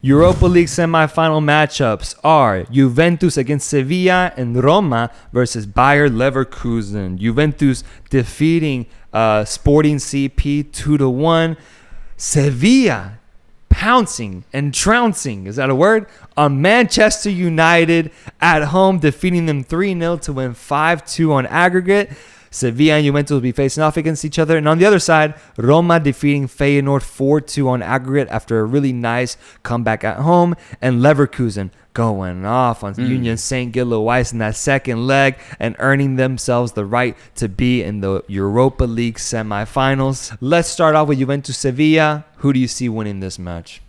Europa League semi-final matchups are Juventus against Sevilla and Roma versus Bayer Leverkusen. Juventus defeating Sporting CP 2-1. Sevilla pouncing and trouncing, is that a word? On Manchester United at home, defeating them 3-0 to win 5-2 on aggregate. Sevilla and Juventus will be facing off against each other. And on the other side, Roma defeating Feyenoord 4-2 on aggregate after a really nice comeback at home. And Leverkusen going off on Union St. Gilloise in that second leg and earning themselves the right to be in the Europa League semifinals. Let's start off with Juventus Sevilla. Who do you see winning this match?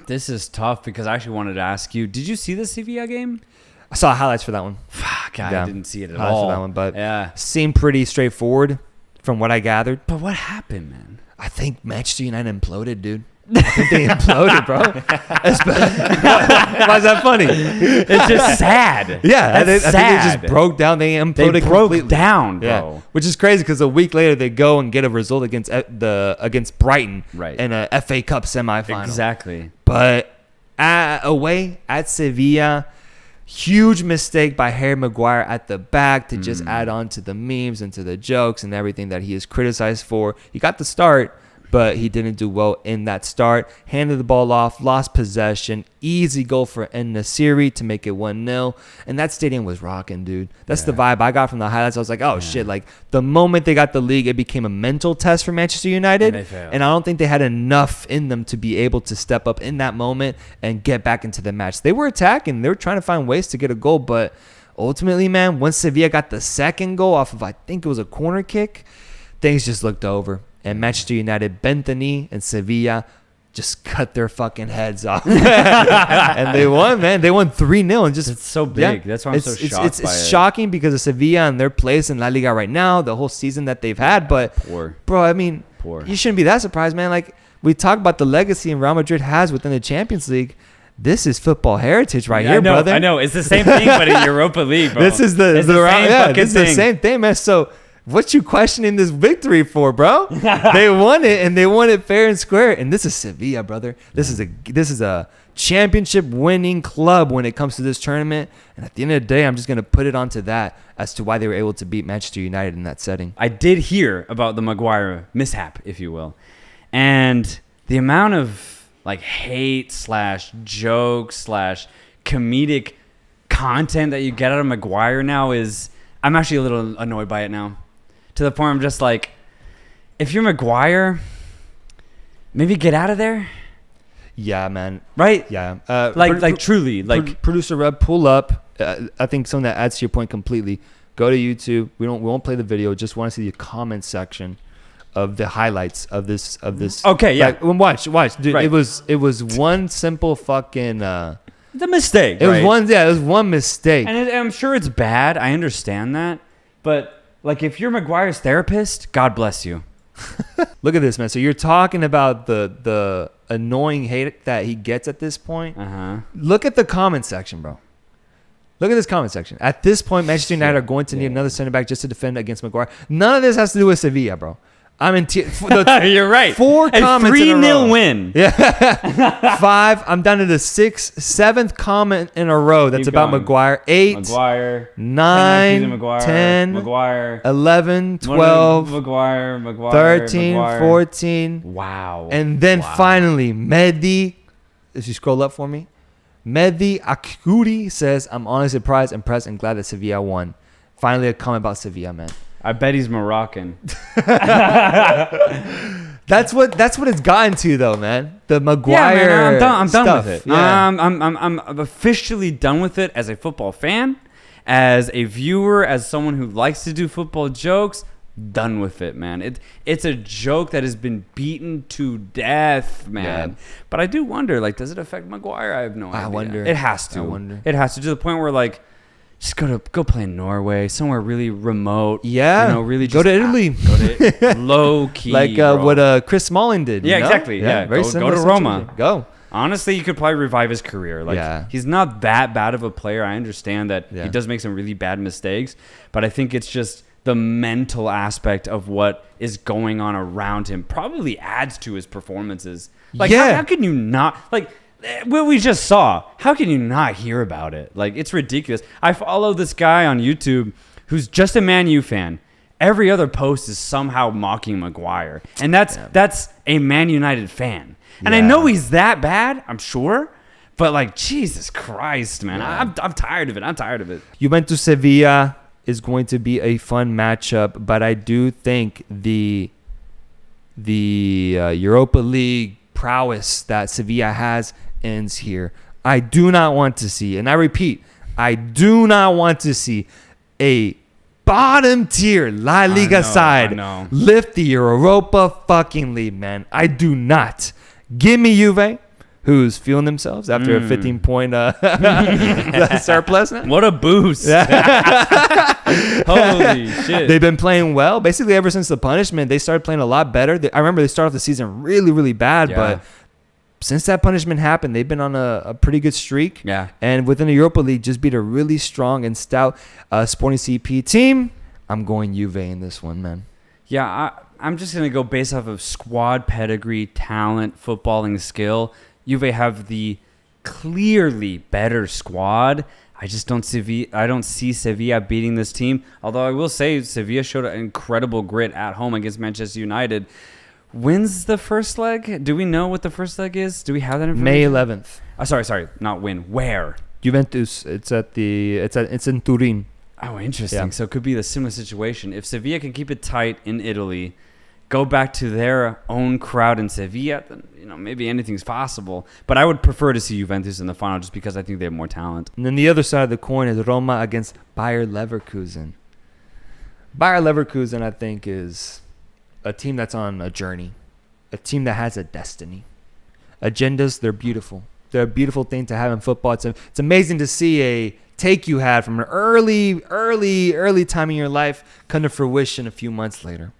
This is tough because I actually wanted to ask you, did you see the Sevilla game? I saw highlights for that one. Fuck, I didn't see it at highlights all. For that one, but yeah, seemed pretty straightforward from what I gathered. But what happened, man? I think Manchester United imploded, dude. I think they imploded, bro. Why is that funny? It's just sad. Yeah, I think sad. they just broke down. They imploded They broke completely. down, bro. Yeah. Which is crazy because a week later they go and get a result against Brighton in a FA Cup semifinal. Exactly. But away at Sevilla, huge mistake by Harry Maguire at the back to just add on to the memes and to the jokes and everything that he is criticized for. He got the start, but he didn't do well in that start. Handed the ball off, lost possession. Easy goal for En-Nesyri to make it 1-0. And that stadium was rocking, dude. That's the vibe I got from the highlights. I was like, oh, shit. Like, the moment they got the league, it became a mental test for Manchester United. And I don't think they had enough in them to be able to step up in that moment and get back into the match. They were attacking. They were trying to find ways to get a goal. But ultimately, man, once Sevilla got the second goal off of, I think it was a corner kick, things just looked over. And Manchester United bent the knee, and Sevilla just cut their fucking heads off. And they won, man. They won 3-0. And just, it's so big. That's why I'm so shocked by it. It's shocking because of Sevilla and their place in La Liga right now, the whole season that they've had. But, bro, I mean, you shouldn't be that surprised, man. Like, we talk about the legacy Real Madrid has within the Champions League. This is football heritage here, brother. I know. It's the same thing, but in Europa League, bro. This is the same thing, man. So, what you questioning this victory for, bro? They won it, and they won it fair and square. And this is Sevilla, brother. This is a championship-winning club when it comes to this tournament. And at the end of the day, I'm just gonna put it onto that as to why they were able to beat Manchester United in that setting. I did hear about the Maguire mishap, if you will, and the amount of like hate / joke / comedic content that you get out of Maguire now is. I'm actually a little annoyed by it now. To the point I'm just like, if you're Maguire, maybe get out of there. Yeah, man. Right? Yeah. Truly. Producer Reb, pull up. I think something that adds to your point completely. Go to YouTube. We won't play the video. Just want to see the comment section of the highlights of this. Okay, yeah. Watch, dude. Right. It was one simple fucking. It's a mistake. It was one mistake. And I'm sure it's bad. I understand that, but. Like, if you're Maguire's therapist, God bless you. Look at this, man. So you're talking about the annoying hate that he gets at this point. Look at the comment section, bro. Look at this comment section. At this point, Manchester United are going to need another center back just to defend against Maguire. None of this has to do with Sevilla, bro. I'm in You're right. 4 comments in a row. 3-0 win. Yeah. 5. I'm down to the 7th comment in a row that's about Maguire. 8. Maguire. 9. Maguire, 10. Maguire. 11. 12. Maguire. 13. Maguire. 14. Wow. And then finally, Mehdi. If you scroll up for me. Mehdi Akuri says, I'm honestly surprised, impressed, and glad that Sevilla won. Finally, a comment about Sevilla, man. I bet he's Moroccan. That's what it's gotten to, though, man. The Maguire. Yeah, man, I'm done with it. Yeah. I'm officially done with it as a football fan, as a viewer, as someone who likes to do football jokes. Done with it, man. It's a joke that has been beaten to death, man. Yeah. But I do wonder, like, does it affect Maguire? I have no idea. I wonder. It has to. I wonder. It has to the point where, like, just go play in Norway, somewhere really remote. Yeah, really just go to Italy. Go to low key, like what Chris Smalling did. Yeah, exactly. Yeah, very go to Roma. Go. Honestly, you could probably revive his career. Like, he's not that bad of a player. I understand that he does make some really bad mistakes, but I think it's just the mental aspect of what is going on around him probably adds to his performances. Like, how can you not like? what we just saw, how can you not hear about it? Like, it's ridiculous. I follow this guy on YouTube who's just a Man U fan. Every other post is somehow mocking Maguire. And that's a Man United fan. And I know he's that bad, I'm sure. But, like, Jesus Christ, man. I'm tired of it. Juventus Sevilla is going to be a fun matchup, but I do think the Europa League prowess that Sevilla has ends here. I do not want to see, and I repeat, I do not want to see a bottom tier La Liga side lift the Europa fucking League, man. I do not. Give me Juve, who's feeling themselves after a 15-point surplus. What a boost. Holy shit. They've been playing well. Basically, ever since the punishment, they started playing a lot better. I remember they started off the season really, really bad, but since that punishment happened, they've been on a pretty good streak. Yeah. And within the Europa League, just beat a really strong and stout Sporting CP team. I'm going Juve in this one, man. Yeah, I'm just going to go based off of squad pedigree, talent, footballing skill. Juve have the clearly better squad. I don't see Sevilla beating this team. Although I will say Sevilla showed an incredible grit at home against Manchester United. Wins the first leg? Do we know what the first leg is? Do we have that information? May 11th. Sorry, not win. Where? Juventus. It's in Turin. Oh, interesting. Yeah. So it could be the similar situation. If Sevilla can keep it tight in Italy, go back to their own crowd in Sevilla, then maybe anything's possible. But I would prefer to see Juventus in the final just because I think they have more talent. And then the other side of the coin is Roma against Bayer Leverkusen. Bayer Leverkusen, I think, is a team that's on a journey, a team that has a destiny. Agendas, they're beautiful. They're a beautiful thing to have in football. It's amazing to see a take you had from an early time in your life come to fruition a few months later.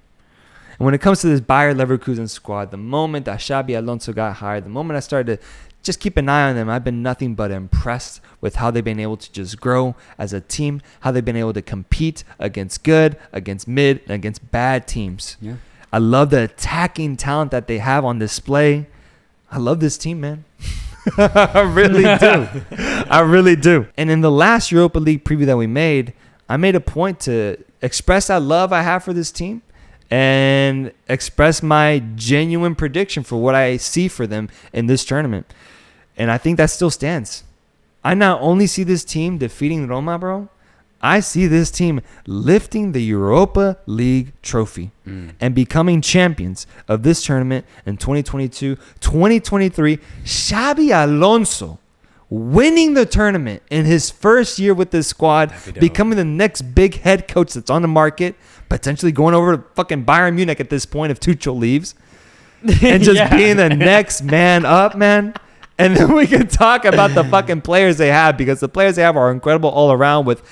And when it comes to this Bayer Leverkusen squad, the moment that Xabi Alonso got hired, the moment I started to just keep an eye on them, I've been nothing but impressed with how they've been able to just grow as a team, how they've been able to compete against good, against mid, and against bad teams. Yeah. I love the attacking talent that they have on display. I love this team, man. I really do. And in the last Europa League preview that we made, I made a point to express that love I have for this team and express my genuine prediction for what I see for them in this tournament. And I think that still stands. I not only see this team defeating Roma, bro, I see this team lifting the Europa League trophy and becoming champions of this tournament in 2022, 2023. Xabi Alonso winning the tournament in his first year with this squad, becoming the next big head coach that's on the market, potentially going over to fucking Bayern Munich at this point if Tuchel leaves, and just being the next man up, man. And then we can talk about the fucking players they have, because the players they have are incredible all around, with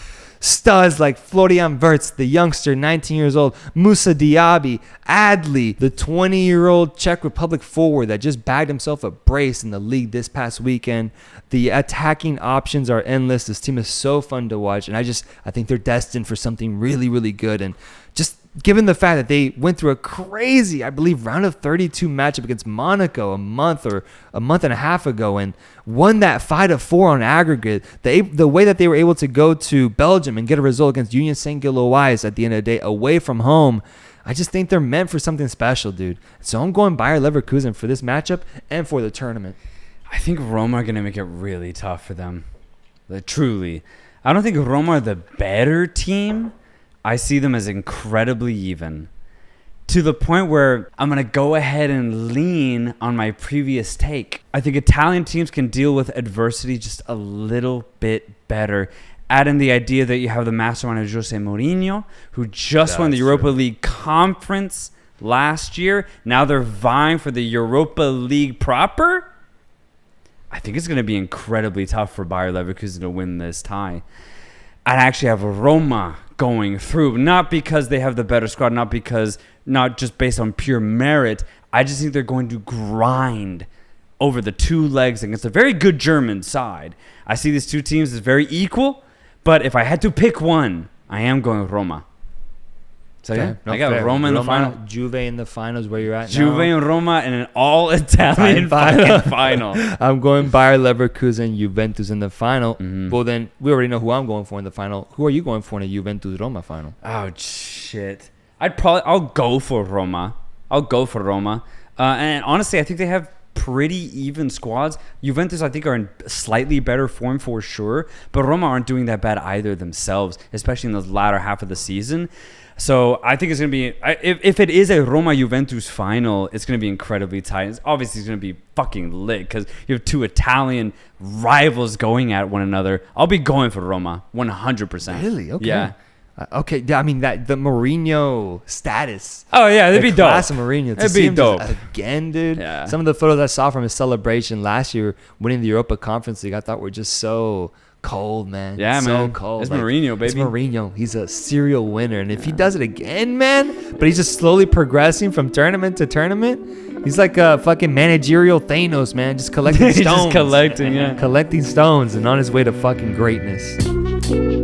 studs like Florian Wirtz, the youngster, 19 years old, Moussa Diaby, Adli, the 20-year-old Czech Republic forward that just bagged himself a brace in the league this past weekend. The attacking options are endless. This team is so fun to watch, and I think they're destined for something really, really good. And just given the fact that they went through a crazy, I believe, round of 32 matchup against Monaco a month and a half ago and won that 5-4 on aggregate, the way that they were able to go to Belgium and get a result against Union Saint-Gilloise at the end of the day away from home, I just think they're meant for something special, dude. So I'm going Bayer Leverkusen for this matchup and for the tournament. I think Roma are going to make it really tough for them. Like, truly. I don't think Roma are the better team. I see them as incredibly even, to the point where I'm going to go ahead and lean on my previous take. I think Italian teams can deal with adversity just a little bit better. Add in the idea that you have the mastermind of Jose Mourinho, who just won the Europa League Conference last year. Now they're vying for the Europa League proper. I think it's going to be incredibly tough for Bayer Leverkusen to win this tie. I'd actually have Roma going through, not because they have the better squad, not just based on pure merit. I just think they're going to grind over the two legs against a very good German side. I see these two teams as very equal, but if I had to pick one, I am going with Roma. So yeah, No, I got fair. Roma in the final. Juve in the finals where you're at Juve now. and Roma in an all-Italian fucking final. I'm going Bayer Leverkusen, Juventus in the final. Mhm. Well, then we already know who I'm going for in the final. Who are you going for in a Juventus Roma final? Oh shit! I'll go for Roma. And honestly, I think they have pretty even squads. Juventus, I think, are in slightly better form for sure, but Roma aren't doing that bad either themselves, especially in the latter half of the season. So I think it's going to be, if it is a Roma-Juventus final, it's going to be incredibly tight. Obviously, it's going to be fucking lit because you have two Italian rivals going at one another. I'll be going for Roma, 100%. Really? Okay. Yeah. Okay. I mean, that the Mourinho status. Oh, yeah, that'd The be dope. class of Mourinho. To That'd see be him just dope. again, dude. Yeah. Some of the photos I saw from his celebration last year, winning the Europa Conference League, I thought were just so cold, man. Yeah, so man. cold. It's Mourinho, baby. It's Mourinho. He's a serial winner. And if he does it again, man, but he's just slowly progressing from tournament to tournament, he's like a fucking managerial Thanos, man, just collecting He's stones. just collecting, yeah. Collecting stones and on his way to fucking greatness.